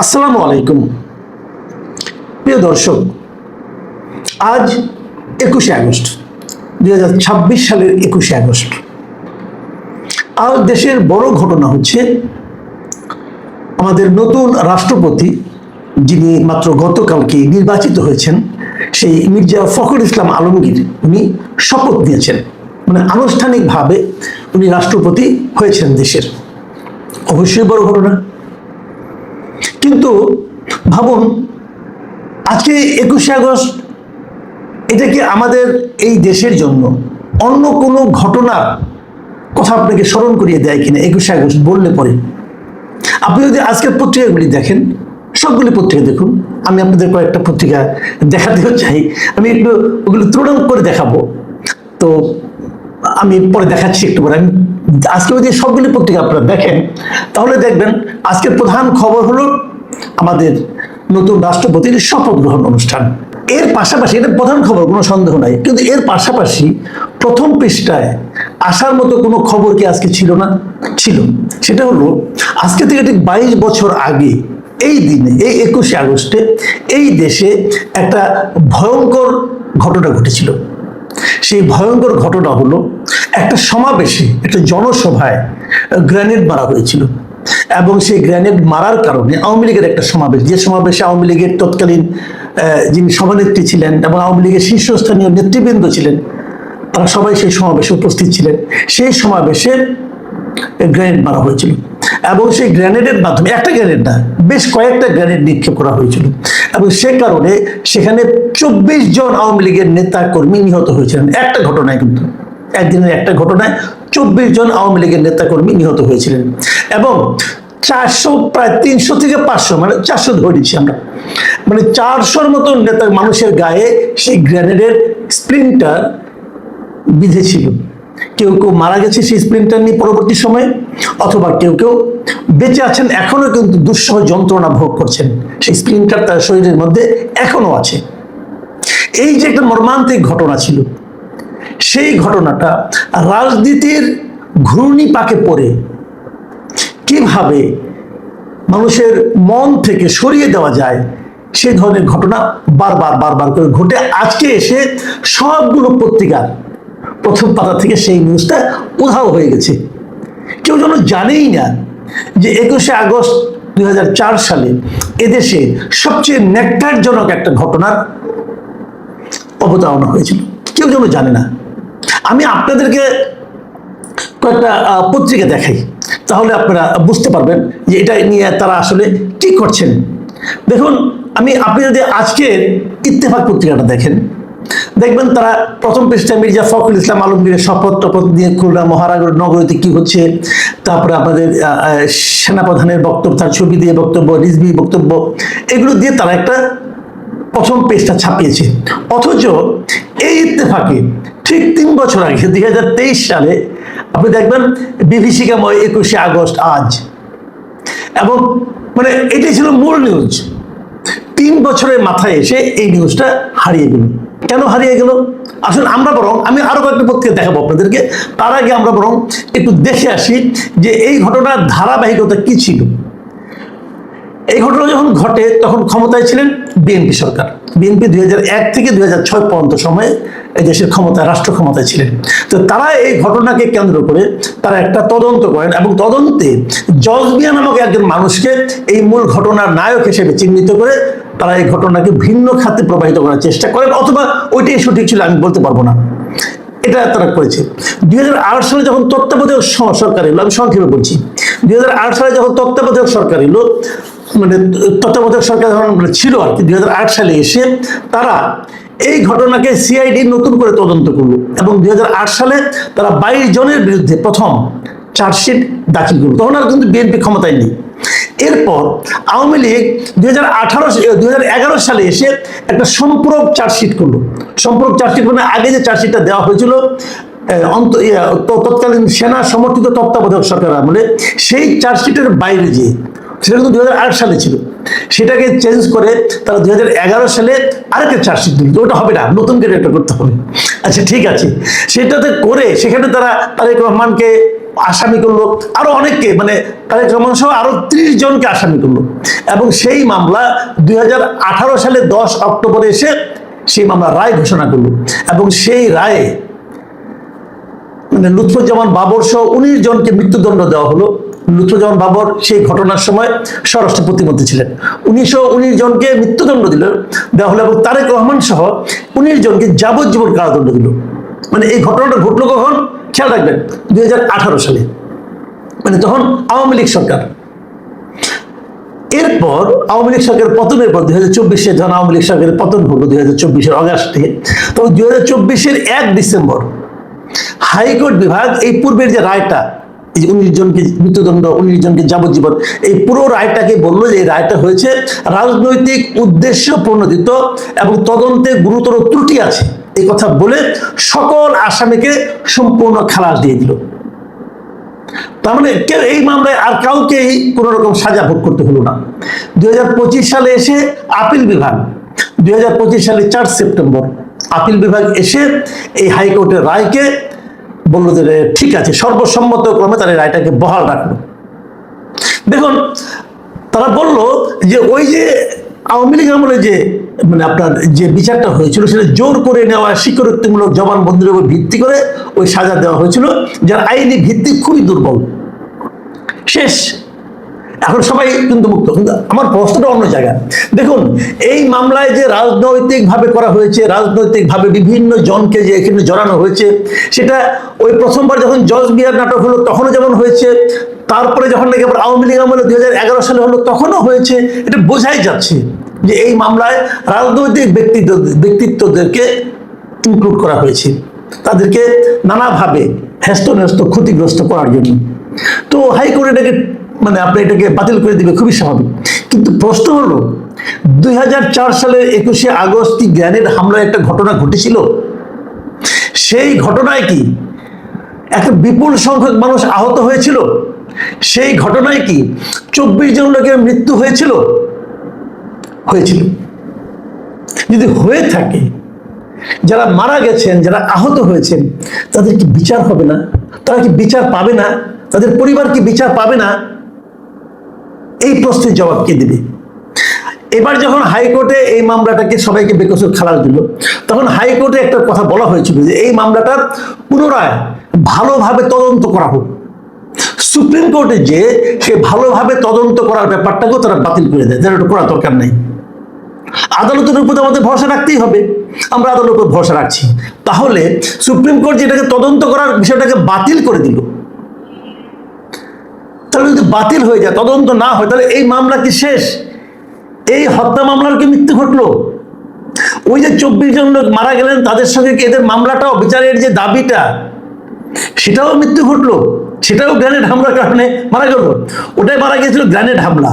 আসসালামু আলাইকুম প্রিয় দর্শক, আজ 21শে আগস্ট 2026 সালের 21শে আগস্ট। আজ দেশের বড় ঘটনা হচ্ছে আমাদের নতুন রাষ্ট্রপতি, যিনি মাত্র গতকালকে নির্বাচিত হয়েছেন, সেই মির্জা ফখরুল ইসলাম আলমগীর, উনি শপথ নিয়েছেন, মানে আনুষ্ঠানিকভাবে উনি রাষ্ট্রপতি হয়েছেন দেশের। অবশ্যই বড় ঘটনা। কিন্তু ভাবুন, আজকে 21শে আগস্ট, এটা কি আমাদের এই দেশের জন্য অন্য কোনো ঘটনার কথা আপনাকে স্মরণ করিয়ে দেয় কিনা 21শে আগস্ট বললে পরে? আপনি যদি আজকের পত্রিকাগুলি দেখেন, সবগুলি পত্রিকা দেখুন, আমি আপনাদের কয়েকটা পত্রিকা দেখাতেও চাই, আমি একটু ওগুলো তুলনা করে দেখাবো, তো আমি পরে দেখাচ্ছি একটু পরে। আমি আজকে যদি সবগুলি পত্রিকা আপনারা দেখেন, তাহলে দেখবেন আজকের প্রধান খবর হলো আমাদের নতুন রাষ্ট্রপতির শপথ গ্রহণ অনুষ্ঠান। এর পাশাপাশি, এটা প্রধান খবর, কোনো সন্দেহ নাই, কিন্তু এর পাশাপাশি প্রথম পৃষ্ঠায় আসার মতো কোনো খবর কি আজকে ছিল না? ছিল। সেটা হলো আজকে থেকে ঠিক 22 বছর আগে এই দিনে, এই 21শে আগস্টে এই দেশে একটা ভয়ঙ্কর ঘটনা ঘটেছিল। সেই ভয়ঙ্কর ঘটনা হলো একটা সমাবেশে, একটা জনসভায় গ্রেনেড মারা হয়েছিল, এবং সেই গ্রেনেড মারার কারণে আওয়ামী লীগের একটা সমাবেশ, যে সমাবেশে আওয়ামী লীগের তৎকালীন যিনি সভানেত্রী ছিলেন এবং আওয়ামী লীগের শীর্ষস্থানীয় নেতৃবৃন্দ ছিলেন, তারা সবাই সেই সমাবেশে উপস্থিত ছিলেন। সেই সমাবেশে গ্রেনেড মারা হয়েছিল, এবং সেই গ্রেনেডের মাধ্যমে, একটা গ্রেনেড না, বেশ কয়েকটা গ্রেনেড নিক্ষেপ করা হয়েছিল, এবং সে কারণে সেখানে 24 জন আওয়ামী লীগের নেতা কর্মী নিহত হয়েছিলেন। একটা ঘটনায়, কিন্তু একদিনের একটা ঘটনায় 24 জন আওয়ামী লীগের নেতা কর্মী নিহত হয়েছিলেন, এবং 400, প্রায় 300 থেকে 500, মানে 400 ধরে দিচ্ছি আমরা, মানে 400-র মতো নেতা মানুষের গায়ে সেই গ্রেনেডের স্প্লিন্টার বিঁধেছিল। কেউ কেউ মারা গেছে সেই স্প্লিন্টার নিয়ে পরবর্তী সময়ে, অথবা কেউ কেউ বেঁচে আছেন, এখনো কিন্তু দুঃসহ যন্ত্রণা ভোগ করছেন। সেই স্প্লিন্টার তার শরীরের মধ্যে এখনো আছে। এই যে একটা মর্মান্তিক ঘটনা ছিল, সেই ঘটনাটা রাজনীতির ঘূর্ণি পাকে পড়ে কিভাবে মানুষের মন থেকে সরিয়ে দেওয়া যায়, সেই ধরনের ঘটনা বারবার করে ঘটে আজকে এসে সবগুলো পত্রিকার প্রথম পাতা থেকে সেই নিউজটা উধাও হয়ে গেছে। কেউ যেন জানেই না যে 21শে আগস্ট 2004 সালে এদেশে সবচেয়ে ন্যক্কারজনক একটা ঘটনার অবতারণা হয়েছিল। কেউ যেন জানে না। আমি আপনাদেরকে কয়েকটা পত্রিকা দেখাই, তাহলে আপনারা বুঝতে পারবেন যে এটা নিয়ে তারা আসলে কি করছেন। দেখুন, আপনি যদি আজকের ইত্তেফাক পত্রিকাটা দেখেন, দেখবেন তারা প্রথম পৃষ্ঠায় মির্জা ফখরুল ইসলাম আলমগীরের শপথ নিয়ে খুলনা মহানগর নগরীতে কি হচ্ছে, তারপরে আমাদের সেনাপ্রধানের বক্তব্য, তার ছবি দিয়ে বক্তব্য, রিজভি বক্তব্য, এগুলো দিয়ে তারা একটা প্রথম পেজটা ছাপিয়েছে। অথচ এই ইত্তেফাকে ঠিক 3 বছর আগে 2023 সালে আপনি দেখবেন বিভীষিকাময় 21শে আগস্ট আজ, এবং মানে এটাই ছিল মূল নিউজ। 3 বছরের মাথায় এসে এই নিউজটা হারিয়ে গেল। কেন হারিয়ে গেল? আসলে আমরা বরং, আমি আরো কয়েকটা পত্রিকা দেখাবো আপনাদেরকে, তার আগে আমরা বরং একটু দেখে আসি যে এই ঘটনার ধারাবাহিকতা কি ছিল। এই ঘটনা যখন ঘটে তখন ক্ষমতায় ছিলেন বিএনপি সরকার। বিএনপি 2001 থেকে 2006 পর্যন্ত সময়ে এই দেশের ক্ষমতায়, রাষ্ট্র ক্ষমতায় ছিলেন। তো তারা এই ঘটনাকে কেন্দ্র করে তারা একটা তদন্ত করেন, এবং তদন্তে জজ মিয়া নামক একজন মানুষকে এই মূল ঘটনার নায়ক হিসেবে চিহ্নিত করে তারা এই ঘটনাকে ভিন্ন খাতে প্রবাহিত করার চেষ্টা করেন, অথবা ওইটাই সঠিক ছিল আমি বলতে পারবো না, এটা তারা করেছে। 2008 সালে যখন তত্ত্বাবধায়ক সরকার এলো, আমি সংক্ষেপে বলছি, 2008 সালে যখন তত্ত্বাবধায়ক সরকার এলো, মানে তত্ত্বাবধায়ক সরকার যখন ছিল আর কি, 2008 সালে এসে তারা এই ঘটনাকে সিআইডি নতুন করে তদন্ত করলো, এবং 2008 সালে তারা 22 জনের বিরুদ্ধে প্রথম চার্জশিট দাখিল করলো। তখন আর কিন্তু বিএনপি ক্ষমতায় নেই। এরপর আওয়ামী লীগ 2011 সালে এসে একটা সম্পূরক চার্জশিট করলো। সম্পূরক চার্জশিট মানে আগে যে চার্জশিটটা দেওয়া হয়েছিল তৎকালীন সেনা সমর্থিত তত্ত্বাবধায়ক সরকার আমলে, সেই চার্জশিটের বাইরে যে, সেটা কিন্তু 2008 সালে ছিল, সেটাকে চেঞ্জ করে তারা 2011 সালে আরেকটা চার্জশিট দিল। ওটা হবে না, নতুন করে একটা করতে হবে। আচ্ছা ঠিক আছে, সেটাতে করে সেখানে তারা তারেক রহমানকে আসামি করলো, আরো অনেককে, মানে তারেক রহমান সহ আরো 30 জনকে আসামি করলো। এবং সেই মামলা 2018 সালে 10 অক্টোবরে এসে সেই মামলা রায় ঘোষণা করলো। এবং সেই রায়ে মানে লুৎফুজ্জামান বাবর সহ 19 জনকে মৃত্যুদণ্ড দেওয়া হলো। লুৎফুজ্জামান বাবর সেই ঘটনার সময় স্বরাষ্ট্র প্রতিমন্ত্রী ছিলেন। 19 জনকে মৃত্যুদণ্ড দেওয়া হলো এবং তারেক রহমান সহ 19 জনকে যাবজ্জীবন কারাদণ্ড দিল। মানে এই ঘটনাটা ঘটলো কখন খেয়াল রাখবেন, 2018 সালে, মানে তখন আওয়ামী লীগ সরকার। এরপর আওয়ামী লীগ সরকারের পতনের পর 2024-এ যখন আওয়ামী লীগ সরকারের পতন হলো 2024-এর অগাস্টে, তখন 2024-এর 1 ডিসেম্বর হাইকোর্ট বিভাগ এই পূর্বের যে রায়টা, এই যে 19 জনকে মৃত্যুদণ্ড, 19 জনকে যাবজ্জীবন, এই পুরো রায়টাকে বললো যে এই রায়টা হয়েছে রাজনৈতিক উদ্দেশ্য প্রণোদিত এবং তদন্তে গুরুতর ত্রুটি আছে, এই কথা বলে সকল আসামিকে সম্পূর্ণ খালাস দিয়ে দিল। তার মানে কেউ এই মামলায় আর কাউকেই কোন রকম সাজা ভোগ করতে হলো না। 2025 সালে এসে আপিল বিভাগ 2025 সালে 4 সেপ্টেম্বর আপিল বিভাগ এসে এই হাইকোর্টের রায়কে বললো যে ঠিক আছে, সর্বসম্মত ক্রমে তারা রায়টাকে বহাল রাখলো। দেখুন, তারা বলল যে ওই যে আওয়ামী লীগ আমলে যে মানে আপনার যে বিচারটা হয়েছিল সেটা জোর করে নেওয়া স্বীকারোক্তিমূলক জবানবন্দির উপর ভিত্তি করে ওই সাজা দেওয়া হয়েছিল, যার আইনি ভিত্তি খুবই দুর্বল। শেষ, এখন সবাই কিন্তু মুক্ত। কিন্তু আমার প্রশ্নটা অন্য জায়গায়। দেখুন, এই মামলায় যে রাজনৈতিকভাবে করা হয়েছে, রাজনৈতিকভাবে বিভিন্ন জনকে যে এখানে জড়ানো হয়েছে, সেটা ওই প্রথমবার যখন জজ বিয়ার নাটক হলো তখনও যেমন হয়েছে, তারপরে যখন নাকি আবার আওয়ামী লীগ আমলে 2011 সালে হলো তখনও হয়েছে। এটা বোঝাই যাচ্ছে যে এই মামলায় রাজনৈতিক ব্যক্তিত্বদেরকে ইনক্লুড করা হয়েছে, তাদেরকে নানাভাবে হেস্তনেস্ত ক্ষতিগ্রস্ত করার জন্য। তো হাইকোর্ট এটাকে মানে আপনি এটাকে বাতিল করে দিবে, খুবই স্বাভাবিক। কিন্তু প্রশ্ন হলো 2004 সালের 21শে আগস্ট কি গ্রেনেড হামলায় একটা ঘটনা ঘটেছিল? সেই ঘটনায় কি একটা বিপুল সংখ্যক মানুষ আহত হয়েছিল? সেই ঘটনায় কি 24 জন লোকের মৃত্যু হয়েছিল? হয়েছিল। যদি হয়ে থাকে, যারা মারা গেছেন, যারা আহত হয়েছেন, তাদের কি বিচার হবে না? তারা কি বিচার পাবে না? তাদের পরিবার কি বিচার পাবে না? এই প্রশ্নের জবাব কে দেবে? এবার যখন হাইকোর্টে এই মামলাটাকে সবাইকে বেকসুর খালাস দিল, তখন হাইকোর্টে একটা কথা বলা হয়েছিল যে এই মামলাটার পুনরায় ভালোভাবে তদন্ত করা হোক। সুপ্রিম কোর্টে যে সে ভালোভাবে তদন্ত করার ব্যাপারটাকেও তারা বাতিল করে দেয়, যেটা করার দরকার নেই। আদালতের উপর আমাদের ভরসা রাখতেই হবে, আমরা আদালতের উপর ভরসা রাখছি। তাহলে সুপ্রিম কোর্ট যেটাকে তদন্ত করার বিষয়টাকে বাতিল করে দিল, তাহলে যদি বাতিল হয়ে যায়, তদন্ত না হয়, তাহলে এই মামলা কি শেষ? এই হত্যা মামলার কি মৃত্যু ঘটলো? ওই যে 24 জন লোক মারা গেলেন, তাদের সঙ্গে কি এদের মামলাটাও, বিচারের যে দাবিটা, সেটাও মৃত্যু ঘটলো? সেটাও গ্রেনেড হামলার কারণে মারা গেল? ওটাই মারা গিয়েছিল গ্রেনেড হামলা,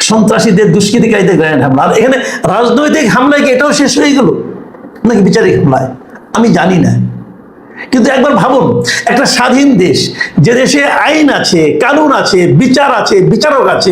সন্ত্রাসীদের, দুষ্কৃতিকারীদের গ্রেনেড হামলা। আর এখানে রাজনৈতিক হামলায় কি এটাও শেষ হয়ে গেল নাকি বিচারিক হামলায়? আমি জানি না। কিন্তু একবার ভাবুন, একটা স্বাধীন দেশ, যে দেশে আইন আছে, কানুন আছে, বিচার আছে, বিচারক আছে,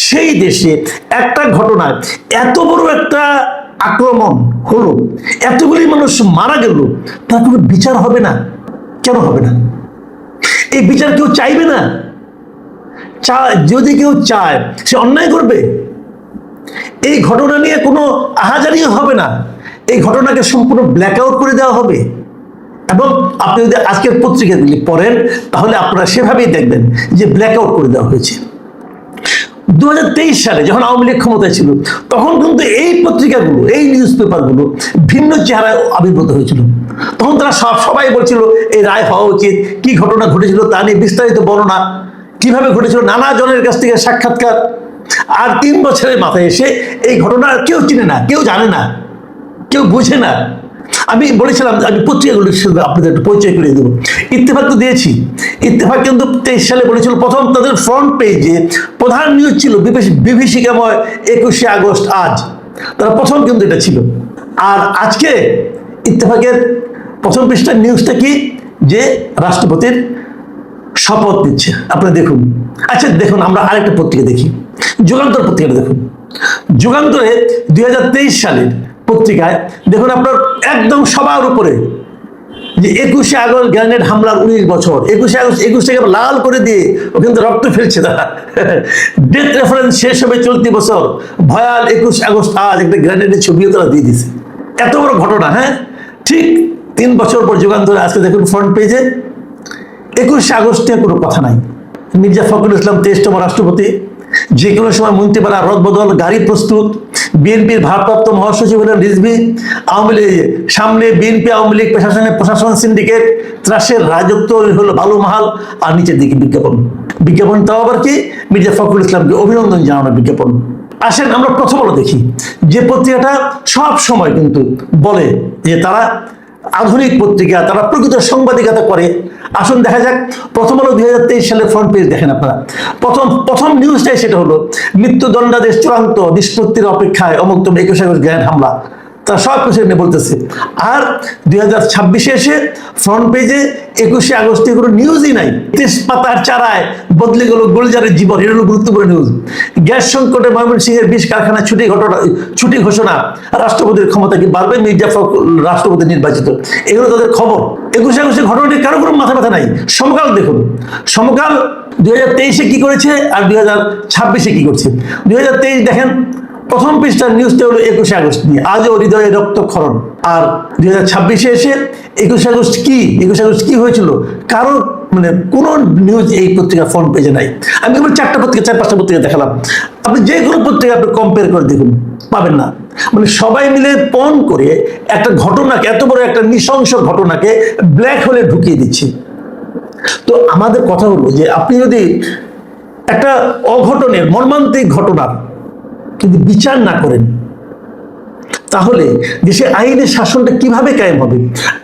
সেই দেশে একটা ঘটনায় এত বড় একটা আক্রমণ হলো, এতগুলি মানুষ মারা গেল, তার কোনো বিচার হবে না? কেন হবে না? এই বিচার কেউ চাইবে না? যদি কেউ চায়, সে অন্যায় করবে? এই ঘটনা নিয়ে কোনো আহাজারিও হবে না, এই ঘটনাকে সম্পূর্ণ ব্ল্যাক আউট করে দেওয়া হবে। এবং আপনি যদি আজকের পত্রিকাগুলি পড়েন, তাহলে আপনারা সেভাবেই দেখবেন যে ব্ল্যাক আউট করে দেওয়া হয়েছে। 2023 সালে যখন আওয়ামী লীগ ক্ষমতায় ছিল, তখন কিন্তু এই পত্রিকাগুলো, এই নিউজ পেপারগুলো ভিন্ন চেহারায় আবির্ভূত হয়েছিল। তখন তারা সবাই বলছিল এই রায় হওয়া উচিত, কি ঘটনা ঘটেছিল তা নিয়ে বিস্তারিত বর্ণনা, কিভাবে ঘটেছিল, নানা জনের কাছ থেকে সাক্ষাৎকার। আর 3 বছরের মাথায় এসে এই ঘটনা কেউ চিনে না, কেউ জানে না, কেউ বুঝে না। আমি বলেছিলাম, আমি পত্রিকাগুলো আপনাদের একটু পরিচয় করে দেবো। ইত্তেফাক তো দিয়েছি। ইত্তেফাক কিন্তু 23 সালে বলেছিল, প্রথম তাদের ফ্রন্ট পেজে প্রধান নিউজ ছিল বিভীষিকাময় 21শে আগস্ট আজ। তারা প্রথম কিন্তু এটা ছিল। আর আজকে ইত্তেফাকের প্রথম পৃষ্ঠার নিউজটা কি, যে রাষ্ট্রপতির শপথ নিচ্ছে। আপনারা দেখুন। আচ্ছা দেখুন, আমরা আরেকটা পত্রিকা দেখি, যুগান্তর পত্রিকাটা দেখুন। যুগান্তরে 2023 সালের পত্রিকায় দেখুন আপনার একদম সবার উপরে যে 21শে আগস্ট গ্রেনেড হামলার 19 বছর, 21শে আগস্ট 21টাকে লাল করে দিয়ে ওখান থেকে রক্ত ফেলছে তারা। ডেথ রেফারেন্স শেষ হবে চলতি বছর, ভয়াল 21 আগস্ট আজ একটা গ্রেনেডের ছবিও তারা দিয়ে দিছে। এত বড় ঘটনা। হ্যাঁ, ঠিক 3 বছর পর যুগান্তরে আজকে দেখুন ফ্রন্ট পেজে 21শে আগস্টে কোনো কথা নাই। মির্জা ফখরুল ইসলাম 23তম রাষ্ট্রপতি, যে কোনো সময় মন্ত্রীপাড়া রদবদল, গাড়ি প্রস্তুত, বিএনপির ভারপ্রাপ্ত মহাসচিব হলেন রিজভী, আওয়ামী লীগ সামনে বিএনপি আওয়ামী লীগ প্রশাসন সিন্ডিকেট, ত্রাসের রাজত্ব হলো বালুমহাল, আর নিচের দিকে বিজ্ঞাপন। বিজ্ঞাপন তাও আবার কি? মির্জা ফখরুল ইসলামকে অভিনন্দন জানানোর বিজ্ঞাপন। আসেন আমরা প্রথম আলো দেখি, যে পত্রিকাটা সব সময় কিন্তু বলে যে তারা আধুনিক পত্রিকা, তারা প্রকৃত সাংবাদিকতা করে। আসুন দেখা যাক প্রথম আলো 2023 সালের ফ্রন্ট পেজ দেখেন আপনারা। প্রথম নিউজটাই সেটা হলো মৃত্যুদণ্ডাদেশ চূড়ান্ত, নিষ্পত্তির অপেক্ষায় অমুক্তম 21 আগস্ট গ্রেনেড হামলা। তারা সব কিছু নিয়ে বলতেছে। আর 2026-এ এসে ফ্রন্ট পেজে 21শে আগস্টে কোনো নিউজই নাই। তেজপাতার চারায় বদলে গেল গুলজারের জীবন, এটা হলো গুরুত্বপূর্ণ নিউজ। গ্যাস সংকটে ময়মনসিংহের 20 কারখানা ছুটি ঘোষণা, রাষ্ট্রপতির ক্ষমতা কি বাড়বে, মির্জা ফখরুল রাষ্ট্রপতি নির্বাচিত, এগুলো তাদের খবর। 21শে আগস্টের ঘটনাটি কারো কোনো মাথা ব্যথা নাই। সমকাল দেখুন, সমকাল 2023-এ কি করেছে আর 2026-এ কি করছে। 2023 দেখেন, প্রথম পৃষ্ঠার নিউজটা হলো 21শে আগস্ট নিয়ে, আজও হৃদয়ে রক্তক্ষরণ। আর 2026-এ এসে 21শে আগস্ট কি হয়েছিল, কারো মানে কোন নিউজ এই পত্রিকা ফ্রন্ট পেজে নাই। আমি কেবল 4-5টা পত্রিকা দেখালাম। আপনি যে কোনো পত্রিকা আপনি কম্পেয়ার করে দেখুন, পাবেন না। মানে সবাই মিলে পণ করে একটা ঘটনাকে, এত বড় একটা নৃশংস ঘটনাকে ব্ল্যাক হোলে ঢুকিয়ে দিচ্ছে। তো আমাদের কথা হলো যে আপনি যদি একটা অঘটনের, মর্মান্তিক ঘটনার কিন্তু বিচার না করেন, তাহলে দেশে আইনের শাসনটা কিভাবে কায়েম হবে?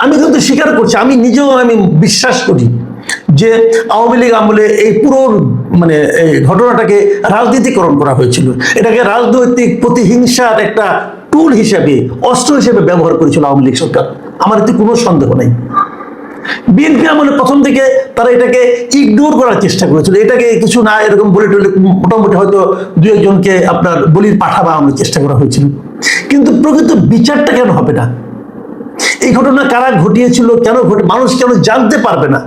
আমি কিন্তু স্বীকার করছি, আমি নিজেও আমি বিশ্বাস করি যে আওয়ামী লীগ আমলে এই পুরো মানে এই ঘটনাটাকে রাজনীতিকরণ করা হয়েছিল। এটাকে রাজনৈতিক প্রতিহিংসার একটা টুল হিসেবে, অস্ত্র হিসেবে ব্যবহার করেছিল আওয়ামী লীগ সরকার। আমার এতে কোনো সন্দেহ নেই। বিএনপি আমলে প্রথম দিকে তারা এটাকে ইগনোর করার চেষ্টা করেছিল, এটাকে কিছু না এরকম বলে টলে মোটামুটি হয়তো 2-1জনকে আপনার বলির পাঠা বা আমাদের চেষ্টা করা হয়েছিল। কিন্তু প্রকৃত বিচারটা কেন হবে না? এই ঘটনা কারা ঘটিয়েছিল, কেন মানুষ কেন জানতে পারবে না?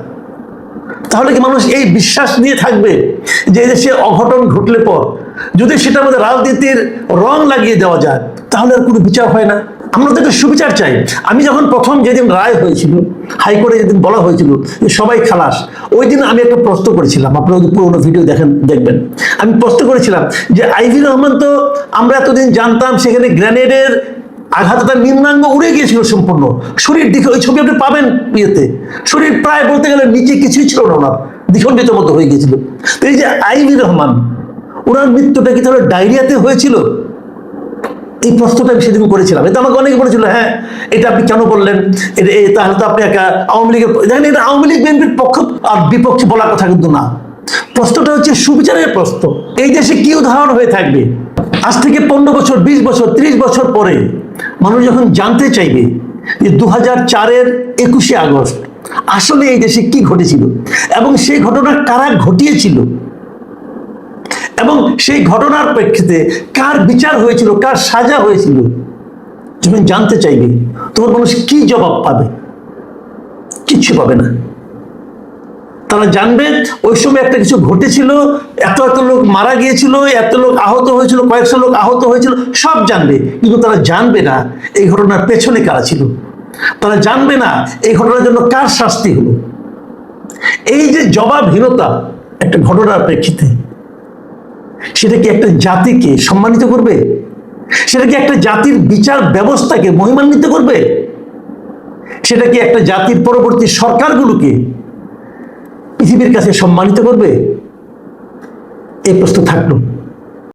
তাহলে কি মানুষ এই বিশ্বাস নিয়ে থাকবে যে এই দেশে অঘটন ঘটলে পর যদি সেটার মধ্যে রাজনীতির রং লাগিয়ে দেওয়া যায়, তাহলে আর কোনো বিচার হয় না? আমরা তো একটা সুবিচার চাই। আমি যখন প্রথম যেদিন রায় হয়েছিল, হাইকোর্টে যেদিন বলা হয়েছিল যে সবাই খালাস, ওই দিন আমি একটা প্রশ্ন করেছিলাম, আপনারা যদি পুরোনো ভিডিও দেখবেন। আমি প্রশ্ন করেছিলাম যে আইভি রহমান তো আমরা এতদিন জানতাম সেখানে গ্রেনেডের আঘাতে তার নিম্নাঙ্গ উড়ে গিয়েছিল সম্পূর্ণ, শরীর দিকে ওই ছবি আপনি পাবেন ইয়েতে, শরীর প্রায় বলতে গেলে নিচে কিছুই ছিল না, ওনার দ্বিখণ্ডিত মতো হয়ে গিয়েছিল। তো এই যে আইভি রহমান, ওনার মৃত্যুটা কি তাহলে ডায়রিয়াতে হয়েছিল? এই প্রশ্নটা আমি সেদিন করেছিলাম। এটা আমাকে অনেকে বলেছিল, হ্যাঁ এটা আপনি কেন বললেন, তাহলে তো আপনি একা আওয়ামী লীগের, দেখেন এটা আওয়ামী লীগ বিএনপির পক্ষ আর বিপক্ষে বলার কথা কিন্তু না। প্রশ্নটা হচ্ছে সুবিচারের প্রশ্ন। এই দেশে কি উদাহরণ হয়ে থাকবে আজ থেকে 15 বছর, 20 বছর, 30 বছর পরে মানুষ যখন জানতে চাইবে যে 2004-এর 21শে আগস্ট আসলে এই দেশে কি ঘটেছিল এবং সেই ঘটনা কারা ঘটিয়েছিল এবং সেই ঘটনার প্রেক্ষিতে কার বিচার হয়েছিল, কার সাজা হয়েছিল, যখন জানতে চাইবে তখন মানুষ কি জবাব পাবে? কিচ্ছু পাবে না। তারা জানবে ওই সময় একটা কিছু ঘটেছিল, এত লোক মারা গিয়েছিল, এত লোক আহত হয়েছিল, কয়েকশো লোক আহত হয়েছিল, সব জানবে। কিন্তু তারা জানবে না এই ঘটনার পেছনে কারা ছিল, তারা জানবে না এই ঘটনার জন্য কার শাস্তি হলো। এই যে জবাবহীনতা একটা ঘটনার প্রেক্ষিতে, সেটা কি একটা জাতিকে সম্মানিত করবে? সেটা কি একটা জাতির বিচার ব্যবস্থাকে মহিমান্বিত করবে? সেটা কি একটা জাতির পরবর্তী সরকারগুলোকে পৃথিবীর কাছে সম্মানিত করবে? এই প্রশ্ন থাকলো।